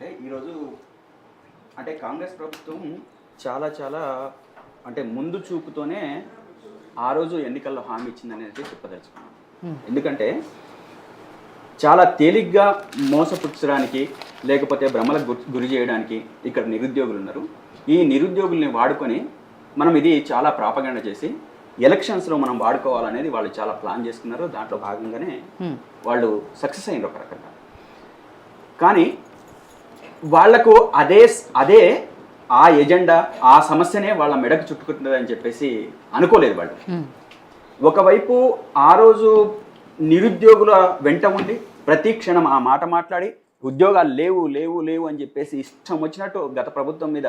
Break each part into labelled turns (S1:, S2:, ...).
S1: అంటే ఈరోజు అంటే కాంగ్రెస్ ప్రభుత్వం చాలా చాలా అంటే ముందు చూపుతోనే ఆ రోజు ఎన్నికల్లో హామీ ఇచ్చిందనేది చెప్పదలుచుకున్నాను. ఎందుకంటే చాలా తేలిగ్గా మోసపుచ్చడానికి లేకపోతే భ్రమలకు గురి చేయడానికి ఇక్కడ నిరుద్యోగులు ఉన్నారు. ఈ నిరుద్యోగుల్ని వాడుకొని మనం ఇది చాలా ప్రాపగండ చేసి ఎలక్షన్స్లో మనం వాడుకోవాలనేది వాళ్ళు చాలా ప్లాన్ చేసుకున్నారు. దాంట్లో భాగంగానే వాళ్ళు సక్సెస్ అయినారు ఒక రకంగా. కానీ వాళ్లకు అదే ఆ ఎజెండా ఆ సమస్యనే వాళ్ళ మెడకు చుట్టుకుంటుందని చెప్పేసి అనుకోలేదు వాళ్ళు. ఒకవైపు ఆ రోజు నిరుద్యోగుల వెంట ఉండి ప్రతి క్షణం ఆ మాట మాట్లాడి ఉద్యోగాలు లేవు లేవు లేవు అని చెప్పేసి ఇష్టం వచ్చినట్టు గత ప్రభుత్వం మీద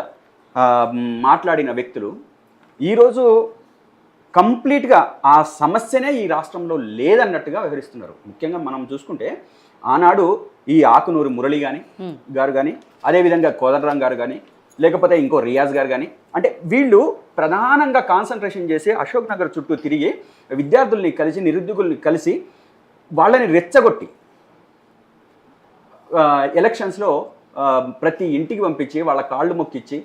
S1: మాట్లాడిన వ్యక్తులు ఈరోజు కంప్లీట్గా ఆ సమస్యనే ఈ రాష్ట్రంలో లేదన్నట్టుగా వ్యవహరిస్తున్నారు. ముఖ్యంగా మనం చూసుకుంటే ఆనాడు ఈ ఆకునూరు మురళి గారు కానీ అదేవిధంగా కోదండరాం గారు కానీ లేకపోతే ఇంకో రియాజ్ గారు కానీ అంటే వీళ్ళు ప్రధానంగా కాన్సన్ట్రేషన్ చేసి అశోక్ నగర్ చుట్టూ తిరిగి విద్యార్థుల్ని కలిసి నిరుద్యోగుల్ని కలిసి వాళ్ళని రెచ్చగొట్టి ఎలక్షన్స్లో ప్రతి ఇంటికి పంపించి వాళ్ళ కాళ్ళు మొక్కిచ్చి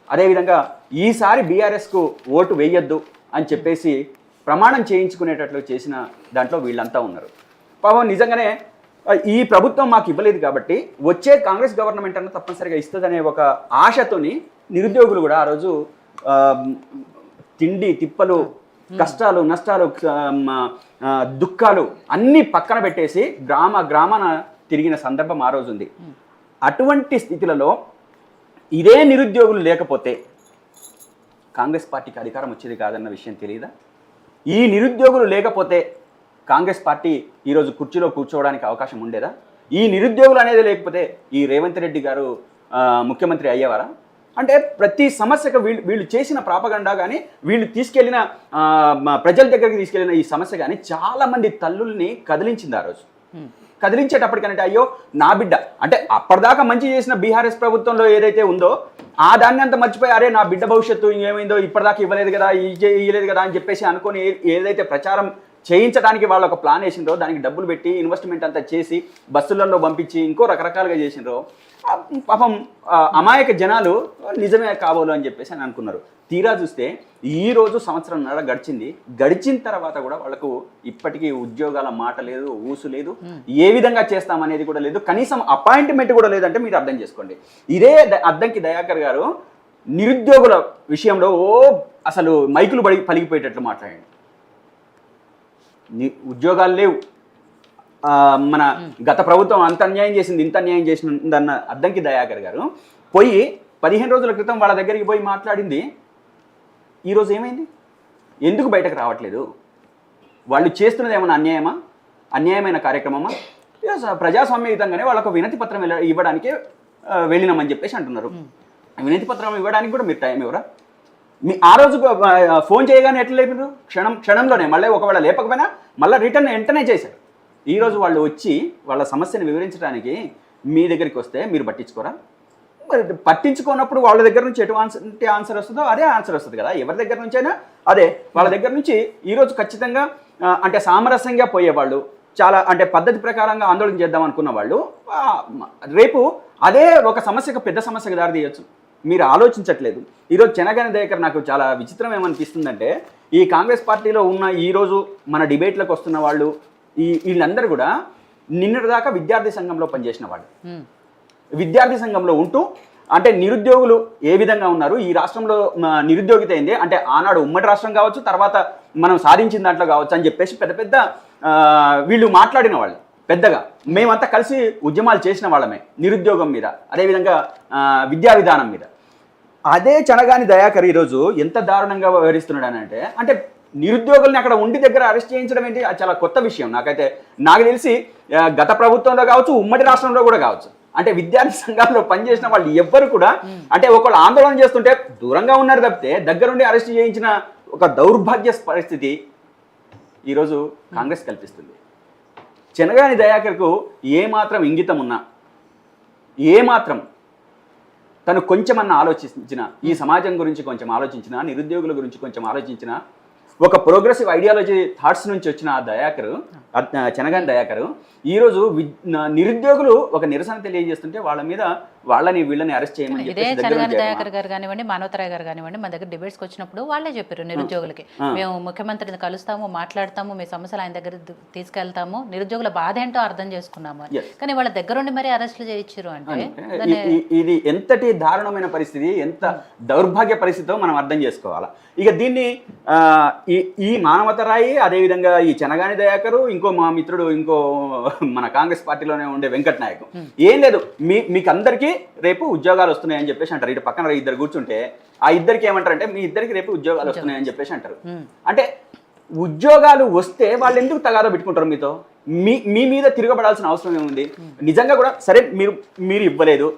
S1: అదేవిధంగా ఈసారి బీఆర్ఎస్కు ఓటు వేయొద్దు అని చెప్పేసి ప్రమాణం చేయించుకునేటట్లు చేసిన దాంట్లో వీళ్ళంతా ఉన్నారు. పాపం నిజంగానే ఈ ప్రభుత్వం మాకు ఇవ్వలేదు కాబట్టి వచ్చే కాంగ్రెస్ గవర్నమెంట్ అన్న తప్పనిసరిగా ఇస్తుందనే ఒక ఆశతోని నిరుద్యోగులు కూడా ఆ రోజు తిండి తిప్పలు కష్టాలు నష్టాలు దుఃఖాలు అన్నీ పక్కన పెట్టేసి గ్రామాన తిరిగిన సందర్భం ఆ రోజు ఉంది. అటువంటి స్థితిలలో ఇదే నిరుద్యోగులు లేకపోతే కాంగ్రెస్ పార్టీకి అధికారం వచ్చేది కాదన్న విషయం తెలియదా? ఈ నిరుద్యోగులు లేకపోతే కాంగ్రెస్ పార్టీ ఈరోజు కుర్చీలో కూర్చోవడానికి అవకాశం ఉండేదా? ఈ నిరుద్యోగులు అనేది లేకపోతే ఈ రేవంత్ రెడ్డి గారు ముఖ్యమంత్రి అయ్యేవారా? అంటే ప్రతి సమస్యకు వీళ్ళు చేసిన ప్రాపగండా కానీ వీళ్ళు తీసుకెళ్లిన ప్రజల దగ్గరికి తీసుకెళ్లిన ఈ సమస్య కానీ చాలామంది తల్లుల్ని కదిలించింది ఆ రోజు. కదిలించేటప్పటికంటే అయ్యో నా బిడ్డ అంటే అప్పటిదాకా మంచి చేసిన బీఆర్ఎస్ ప్రభుత్వంలో ఏదైతే ఉందో ఆ దాన్ని అంతా మర్చిపోయి అరే నా బిడ్డ భవిష్యత్తు ఏమైందో ఇప్పటిదాకా ఇవ్వలేదు కదా ఇవ్వలేదు కదా అని చెప్పేసి అనుకొని ఏదైతే ప్రచారం చేయించడానికి వాళ్ళు ఒక ప్లాన్ వేసిండ్రో దానికి డబ్బులు పెట్టి ఇన్వెస్ట్మెంట్ అంతా చేసి బస్సులలో పంపించి ఇంకో రకరకాలుగా చేసిండ్రో పాపం అమాయక జనాలు నిజమే కాబోలు అని చెప్పేసి అని అనుకున్నారు. తీరా చూస్తే ఈరోజు సంవత్సరంన్నర గడిచిన తర్వాత కూడా వాళ్ళకు ఇప్పటికీ ఉద్యోగాల మాట లేదు, ఊసు లేదు, ఏ విధంగా చేస్తామనేది కూడా లేదు, కనీసం అపాయింట్మెంట్ కూడా లేదంటే మీరు అర్థం చేసుకోండి. ఇదే అద్దంకి దయాకర్ గారు నిరుద్యోగుల విషయంలో అసలు మైకులు పలిగిపోయేటట్లు మాట్లాడండి. ఉద్యోగాలు లేవు, మన గత ప్రభుత్వం అంత అన్యాయం చేసింది ఇంత అన్యాయం చేసిందన్న అద్దంకి దయాకర్ గారు పోయి 15 రోజుల క్రితం వాళ్ళ దగ్గరికి పోయి మాట్లాడింది ఈరోజు ఏమైంది? ఎందుకు బయటకు రావట్లేదు? వాళ్ళు చేస్తున్నది ఏమైనా అన్యాయమైన కార్యక్రమమా? ప్రజాస్వామ్యయుతంగానే వాళ్ళకు వినతి పత్రం ఇవ్వడానికి వెళ్ళినామని చెప్పేసి అంటున్నారు. వినతి పత్రం ఇవ్వడానికి కూడా మీరు టైం ఇవ్వరా? ఆ రోజు ఫోన్ చేయగానే ఎట్లా లేపారు? క్షణంలోనే మళ్ళీ ఒకవేళ లేపకపోయినా మళ్ళీ రిటర్న్ వెంటనే చేశారు. ఈరోజు వాళ్ళు వచ్చి వాళ్ళ సమస్యను వివరించడానికి మీ దగ్గరికి వస్తే మీరు పట్టించుకోరా? పట్టించుకున్నప్పుడు వాళ్ళ దగ్గర నుంచి ఎటువంటి ఆన్సర్ వస్తుందో అదే ఆన్సర్ వస్తుంది కదా. ఎవరి దగ్గర నుంచి అయినా అదే. వాళ్ళ దగ్గర నుంచి ఈరోజు ఖచ్చితంగా అంటే సామరస్యంగా పోయేవాళ్ళు, చాలా అంటే పద్ధతి ప్రకారంగా ఆందోళన చేద్దాం అనుకున్న వాళ్ళు రేపు అదే ఒక సమస్యకు పెద్ద సమస్యకు దారి తీయచ్చు. మీరు ఆలోచించట్లేదు. ఈరోజు చెనగాని దయాకర్ నాకు చాలా విచిత్రం ఏమనిపిస్తుందంటే ఈ కాంగ్రెస్ పార్టీలో ఉన్న ఈరోజు మన డిబేట్లకు వస్తున్న వాళ్ళు వీళ్ళందరూ కూడా నిన్నటిదాకా విద్యార్థి సంఘంలో పనిచేసిన వాళ్ళు, విద్యార్థి సంఘంలో ఉంటూ అంటే నిరుద్యోగులు ఏ విధంగా ఉన్నారు, ఈ రాష్ట్రంలో నిరుద్యోగిత అయింది అంటే ఆనాడు ఉమ్మడి రాష్ట్రం కావచ్చు, తర్వాత మనం సాధించిన దాంట్లో కావచ్చు అని చెప్పేసి పెద్ద వీళ్ళు మాట్లాడిన వాళ్ళు. పెద్దగా మేమంతా కలిసి ఉద్యమాలు చేసిన వాళ్ళమే నిరుద్యోగం మీద, అదేవిధంగా విద్యా విధానం మీద. అదే చెనగాని దయాకర్ ఈరోజు ఎంత దారుణంగా వ్యవహరిస్తున్నాడు అంటే నిరుద్యోగుల్ని అక్కడ ఉండి దగ్గర అరెస్ట్ చేయించడం ఏంటి? అది చాలా కొత్త విషయం. నాకు తెలిసి గత ప్రభుత్వంలో కావచ్చు, ఉమ్మడి రాష్ట్రంలో కూడా కావచ్చు, అంటే విద్యార్థి సంఘాల్లో పనిచేసిన వాళ్ళు ఎవ్వరు కూడా అంటే ఒకళ్ళు ఆందోళన చేస్తుంటే దూరంగా ఉన్నారు తప్పితే దగ్గరుండి అరెస్ట్ చేయించిన ఒక దౌర్భాగ్య పరిస్థితి ఈరోజు కాంగ్రెస్ కల్పిస్తుంది. చెనగాని దయాకర్కు ఏమాత్రం ఇంగితం ఉన్నా, ఏమాత్రం తను కొంచెమన్నా ఆలోచించిన, ఈ సమాజం గురించి కొంచెం ఆలోచించిన, నిరుద్యోగుల గురించి కొంచెం ఆలోచించిన ఒక ప్రోగ్రెసివ్ ఐడియాలజీ థాట్స్ నుంచి వచ్చిన ఆ దయాకర్, చెనగాని దయాకర్ ఈరోజు నిరుద్యోగులు ఒక నిరసన తెలియజేస్తుంటే వాళ్ళని వీళ్ళని అరెస్ట్ చేయమని
S2: ఇదే చెనగాని దయాకర్ గారు కానివ్వండి, మానవతరాయ్ గారు కానివ్వండి, మన దగ్గర డిబేట్స్కి వచ్చినప్పుడు వాళ్ళే చెప్పారు నిరుద్యోగులకి, మేము ముఖ్యమంత్రిని కలుస్తాము, మాట్లాడతాము, మీ సమస్యలు ఆయన దగ్గర తీసుకెళ్తాము, నిరుద్యోగుల బాధ ఏంటో అర్థం చేసుకున్నాము అని. కానీ వాళ్ళ దగ్గరుండి మరి అరెస్టులు చేయించారు అంటే
S1: ఇది ఎంతటి దారుణమైన పరిస్థితి, ఎంత దౌర్భాగ్య పరిస్థితితో మనం అర్థం చేసుకోవాలా. ఇక దీన్ని ఈ మానవతరాయి, అదేవిధంగా ఈ చెనగాని దయాకరు, ఇంకో మా మిత్రుడు, ఇంకో మన కాంగ్రెస్ పార్టీలోనే ఉండే వెంకట్ నాయక్, ఏం లేదు మీకు అందరికీ రేపు ఉద్యోగాలు వస్తున్నాయని చెప్పేసి అంటారు. ఇటు పక్కన ఇద్దరు కూర్చుంటే ఆ ఇద్దరికి ఏమంటారంటే మీ ఇద్దరికి రేపు ఉద్యోగాలు వస్తున్నాయని చెప్పేసి అంటారు. అంటే ఉద్యోగాలు వస్తే వాళ్ళు ఎందుకు తగాదా పెట్టుకుంటారు మీతో? మీ మీద తిరగబడాల్సిన అవసరం ఏముంది? నిజంగా కూడా సరే మీరు ఇవ్వలేదు,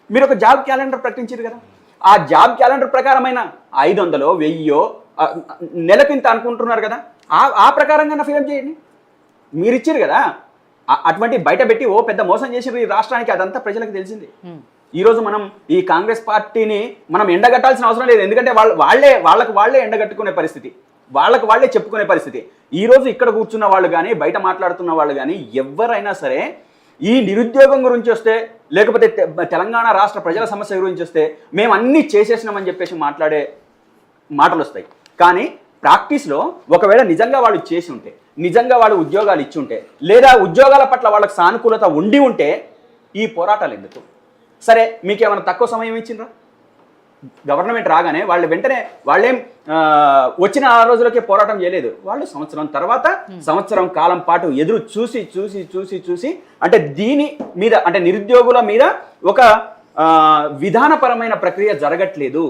S1: మీరు ఒక జాబ్ క్యాలెండర్ ప్రకటించారు కదా, ఆ జాబ్ క్యాలెండర్ ప్రకారమైన 500, 1000 నెలకింత అనుకుంటున్నారు కదా, ఆ ప్రకారంగా ఫిలప్ చేయండి. మీరు ఇచ్చారు కదా, అటువంటి బయట పెట్టి ఓ పెద్ద మోసం చేసి ఈ రాష్ట్రానికి, అదంతా ప్రజలకు తెలిసింది. ఈరోజు మనం ఈ కాంగ్రెస్ పార్టీని మనం ఎండగట్టాల్సిన అవసరం లేదు, ఎందుకంటే వాళ్ళకు వాళ్ళే ఎండగట్టుకునే పరిస్థితి, వాళ్ళకు వాళ్ళే చెప్పుకునే పరిస్థితి. ఈరోజు ఇక్కడ కూర్చున్న వాళ్ళు కానీ, బయట మాట్లాడుతున్న వాళ్ళు కానీ, ఎవరైనా సరే ఈ నిరుద్యోగం గురించి వస్తే, లేకపోతే తెలంగాణ రాష్ట్ర ప్రజల సమస్య గురించి వస్తే మేము అన్నీ చేసేసినామని చెప్పేసి మాట్లాడే మాటలు వస్తాయి. కానీ ప్రాక్టీస్లో ఒకవేళ నిజంగా వాళ్ళు చేసి ఉంటే, నిజంగా వాళ్ళు ఉద్యోగాలు ఇచ్చి ఉంటే, లేదా ఉద్యోగాల పట్ల వాళ్ళకి సానుకూలత ఉండి ఉంటే ఈ పోరాటాలు ఎందుకు? సరే మీకేమైనా తక్కువ సమయం ఇచ్చిండ్రా? గవర్నమెంట్ రాగానే వాళ్ళు వెంటనే వాళ్ళేం వచ్చిన 6 రోజులకే పోరాటం చేయలేదు. వాళ్ళు సంవత్సరం తర్వాత సంవత్సరం కాలం పాటు ఎదురు చూసి చూసి చూసి చూసి అంటే దీని మీద, అంటే నిరుద్యోగుల మీద ఒక విధానపరమైన ప్రక్రియ జరగట్లేదు,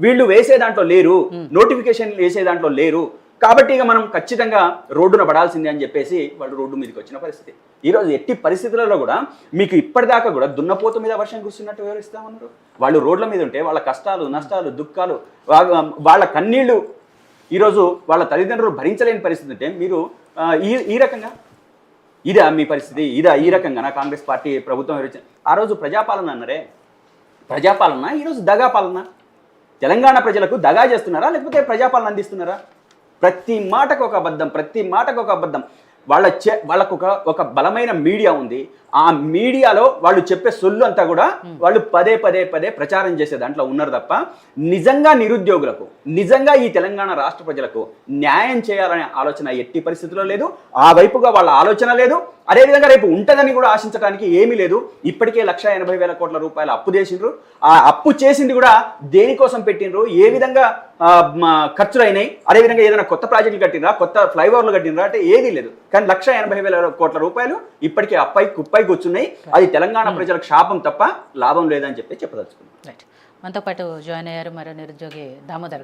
S1: వీళ్ళు వేసే దాంట్లో లేరు, నోటిఫికేషన్ వేసే దాంట్లో లేరు, కాబట్టి ఇక మనం ఖచ్చితంగా రోడ్డున పడాల్సిందే అని చెప్పేసి వాళ్ళు రోడ్డు మీదకి వచ్చిన పరిస్థితి. ఈరోజు ఎట్టి పరిస్థితులలో కూడా మీకు ఇప్పటిదాకా కూడా దున్నపోతు మీద వర్షం కురుస్తున్నట్టు వివరిస్తా ఉన్నారు. వాళ్ళు రోడ్ల మీద ఉంటే వాళ్ళ కష్టాలు, నష్టాలు, దుఃఖాలు, వాళ్ళ కన్నీళ్లు ఈరోజు వాళ్ళ తల్లిదండ్రులు భరించలేని పరిస్థితి ఉంటే మీరు ఈ రకంగా ఇదా మీ పరిస్థితి? ఈ రకంగా నా కాంగ్రెస్ పార్టీ ప్రభుత్వం వివరించింది. ఆ రోజు ప్రజాపాలన అన్నారే, ప్రజాపాలన ఈరోజు దగా పాలన. తెలంగాణ ప్రజలకు దగా చేస్తున్నారా, లేకపోతే ప్రజాపాలన అందిస్తున్నారా? ప్రతి మాటకు ఒక అబద్ధం, ప్రతి మాటకు ఒక అబద్ధం. వాళ్ళకు ఒక బలమైన మీడియా ఉంది, ఆ మీడియాలో వాళ్ళు చెప్పే సొల్లు అంతా కూడా వాళ్ళు పదే పదే పదే ప్రచారం చేసే దాంట్లో ఉన్నారు తప్ప నిజంగా నిరుద్యోగులకు, నిజంగా ఈ తెలంగాణ రాష్ట్ర ప్రజలకు న్యాయం చేయాలనే ఆలోచన ఎట్టి పరిస్థితుల్లో లేదు. ఆ వైపుగా వాళ్ళ ఆలోచన లేదు. అదేవిధంగా రేపు ఉంటుందని కూడా ఆశించడానికి ఏమీ లేదు. ఇప్పటికే 1,80,000 కోట్ల రూపాయలు అప్పు చేసిండ్రు. ఆ అప్పు చేసింది కూడా దేనికోసం పెట్టిండ్రు, ఏ విధంగా ఖర్చులు అయినాయి, అదేవిధంగా ఏదైనా కొత్త ప్రాజెక్టులు కట్టినరా, కొత్త ఫ్లైఓవర్లు కట్టినరా అంటే ఏదీ లేదు. కానీ 1,80,000 కోట్ల రూపాయలు ఇప్పటికే కుప్పై కూర్చున్నాయి. అది తెలంగాణ ప్రజలకు శాపం తప్ప లాభం లేదని చెప్పి చెప్పదలుచుకున్నాం.
S2: మనతో పాటు జాయిన్ అయ్యారు మరో నిరుద్యోగి దామోదర్.